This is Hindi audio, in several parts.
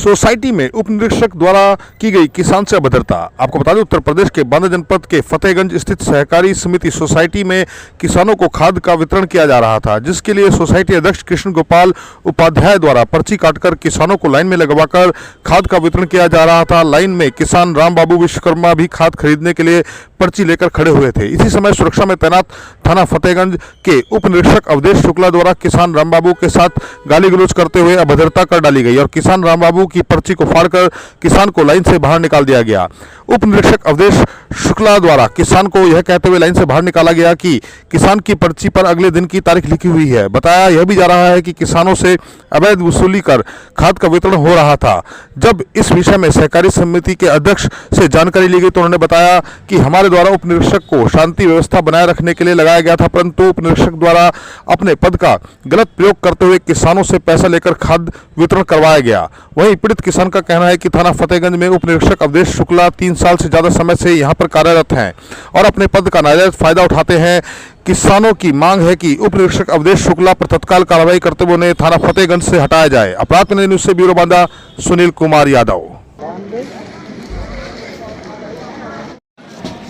सोसाइटी में उप निरीक्षक द्वारा की गई किसान से अभद्रता। आपको बता दें, उत्तर प्रदेश के बांदा जनपद के फतेहगंज स्थित सहकारी समिति सोसाइटी में किसानों को खाद का वितरण किया जा रहा था, जिसके लिए सोसाइटी अध्यक्ष कृष्ण गोपाल उपाध्याय द्वारा पर्ची काटकर किसानों को लाइन में लगवाकर खाद का वितरण किया जा रहा था। लाइन में किसान राम बाबू विश्वकर्मा भी खाद खरीदने के लिए पर्ची लेकर खड़े हुए थे। इसी समय सुरक्षा में तैनात थाना फतेहगंज के उप निरीक्षक अवधेश शुक्ला द्वारा किसान राम बाबू के साथ गाली गलौज करते हुए अभद्रता कर डाली गई और किसान राम बाबू की पर्ची को फाड़कर किसान को लाइन से बाहर निकाल दिया गया। उप निरीक्षक अवधेश शुक्ला द्वारा किसान को यह कहते हुए लाइन से बाहर निकाला गया कि किसान की पर्ची पर अगले दिन की तारीख लिखी हुई है। बताया यह भी जा रहा है कि किसानों से अवैध वसूली कर खाद का वितरण हो रहा था। जब इस विषय में सहकारी समिति के अध्यक्ष से जानकारी ली गई तो उन्होंने बताया कि हमारे द्वारा उप निरीक्षक को शांति व्यवस्था बनाए रखने के लिए लगाया गया था, परंतु उप निरीक्षक द्वारा अपने पद का गलत प्रयोग करते हुए किसानों से पैसा लेकर खाद वितरण करवाया गया। वहीं पीड़ित किसान का कहना है कि थाना फतेहगंज में उप निरीक्षक अवधेश शुक्ला 3 साल से ज्यादा समय से यहां पर कार्यरत हैं और अपने पद का नाजायज फायदा उठाते हैं। किसानों की मांग है कि उप निरीक्षक अवधेश शुक्ला पर तत्काल कार्रवाई करते हुए उन्हें थाना फतेहगंज से हटाया जाए। अपराध में न्यूज से ब्यूरो बांदा सुनील कुमार यादव।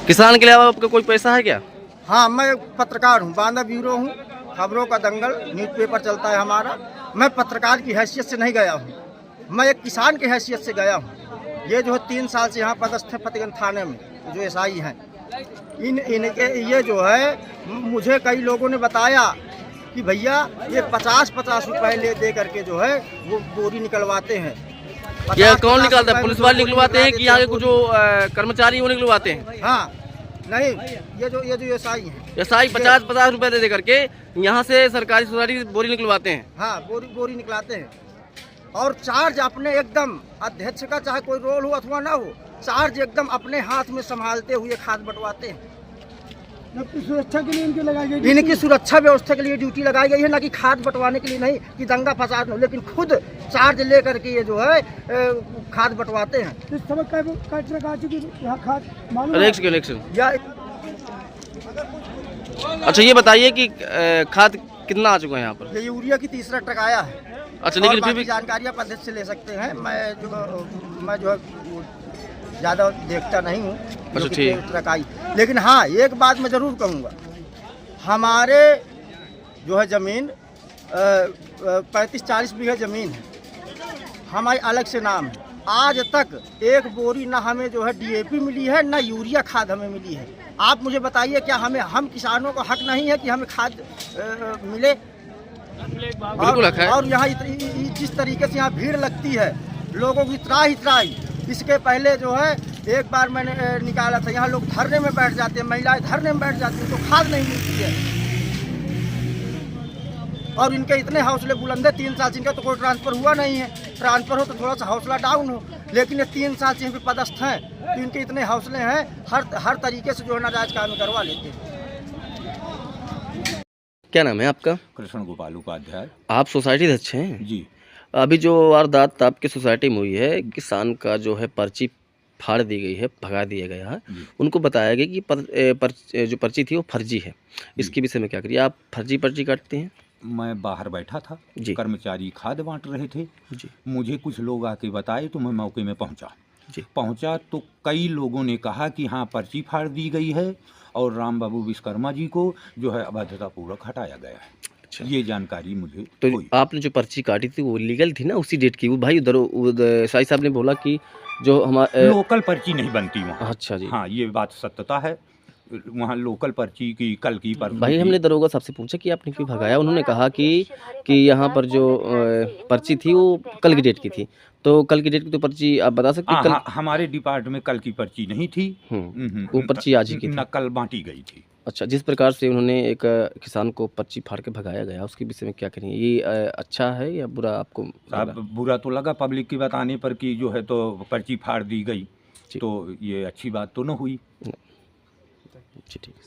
किसान के अलावा आपका कोई पैसा है क्या? हाँ, मैं पत्रकार हूँ, बांदा ब्यूरो हूँ, खबरों का दंगल न्यूज़पेपर चलता है हमारा। मैं पत्रकार की हैसियत से नहीं गया हूँ, मैं एक किसान की हैसियत से गया हूँ। ये जो है 3 साल से यहाँ पदस्थ है फतेहगंज थाने में, जो एसआई हैं। इनके ये जो है, मुझे कई लोगों ने बताया कि भैया ये 50-50 रुपए दे करके जो है वो बोरी निकलवाते हैं। ये कौन निकालता है? पुलिस वाले निकलवाते हैं कि यहाँ के जो कर्मचारी वो निकलवाते हैं? हाँ, नहीं, ये जो एसआई हैं, एसआई 50-50 रुपए दे करके यहाँ से सरकारी सोसाइटी बोरी निकलवाते हैं। हाँ, बोरी निकलाते हैं और चार्ज अपने एकदम अध्यक्ष का चाहे कोई रोल हो अथवा ना हो, चार्ज एकदम अपने हाथ में संभालते हुए खाद बंटवाते हैं। इनकी सुरक्षा के लिए इनकी सुरक्षा व्यवस्था के लिए ड्यूटी लगाई गई है, ना कि खाद बंटवाने के लिए नहीं कि दंगा फसाद हो, लेकिन खुद चार्ज लेकर के ये जो है खाद बंटवाते हैं। इस समय यहाँ खाद इलेक्शन या अच्छा, ये बताइए कि खाद कितना आ चुका है यहाँ पर? ये यूरिया की 3रा ट्रक आया है। अच्छा, लेकिन फिर भी जानकारी आप अध्यक्ष से ले सकते हैं। मैं जो है ज़्यादा देखता नहीं हूँ। अच्छा, ठीक। ट्रक आई, लेकिन हाँ, एक बात मैं ज़रूर कहूँगा, हमारे जो है ज़मीन 35-40 बीघे ज़मीन है, हमारे अलग से नाम है। आज तक एक बोरी ना हमें जो है डीएपी मिली है, ना यूरिया खाद हमें मिली है। आप मुझे बताइए, क्या हम किसानों को हक नहीं है कि हमें खाद मिले? और यहाँ जिस तरीके से यहाँ भीड़ लगती है, लोगों की त्राही। इसके पहले जो है एक बार मैंने निकाला था, यहाँ लोग धरने में बैठ जाते हैं, महिलाएं धरने में बैठ जाती हैं, तो खाद नहीं मिलती है। और इनके इतने हौसले बुलंद है, 3 साल से इनका तो कोई ट्रांसफ़र हुआ नहीं है। ट्रांसफ़र हो तो थोड़ा सा हौसला डाउन हो, लेकिन ये 3 साल से यहाँ पे पदस्थ हैं, तो इनके इतने हौसले हैं, हर तरीके से जो है नाजायज काम करवा लेते हैं। क्या नाम है आपका? कृष्ण गोपाल उपाध्याय। आप सोसाइटी अध्यक्ष हैं जी। अभी जो वारदात आपकी सोसाइटी में हुई है, किसान का जो है पर्ची फाड़ दी गई है, भगा दिया गया है, उनको बताया गया कि जो पर्ची थी वो फर्जी है। इसके विषय में क्या करिए? आप फर्जी पर्ची काटते हैं? मैं बाहर बैठा था, कर्मचारी खाद बांट रहे थे जी। मुझे कुछ लोग आके बताए तो मैं मौके में पहुंचा तो कई लोगों ने कहा कि हाँ, पर्ची फाड़ दी गई है और राम बाबू विश्वकर्मा जी को जो है अबाध्यतापूर्वक हटाया गया है। अच्छा। ये जानकारी मुझे तो आपने जो पर्ची काटी थी वो लीगल थी ना उसी डेट की? वो भाई उधर साई साहब ने बोला कि जो हमारे लोकल पर्ची नहीं बनती वहाँ। अच्छा जी। हाँ, ये बात सत्यता है, वहाँ लोकल पर्ची की कल की भाई हमने दरोगा साहब से पूछा कि आपने क्यों भगाया? उन्होंने कहा कि यहाँ पर जो पर्ची थी वो कल की डेट की थी। तो कल की डेट की तो पर्ची आप बता सकते हैं? हमारे डिपार्टमेंट में कल की पर्ची नहीं थी, वो पर्ची आज ही की थी। कल बांटी गई थी। अच्छा, जिस प्रकार से उन्होंने एक किसान को पर्ची फाड़ के भगाया गया, उसके विषय में क्या करेंगे? ये अच्छा है या बुरा आपको? बुरा तो लगा पब्लिक के बताने पर कि जो है तो पर्ची फाड़ दी गई, तो ये अच्छी बात तो न हुई। जी, ठीक है।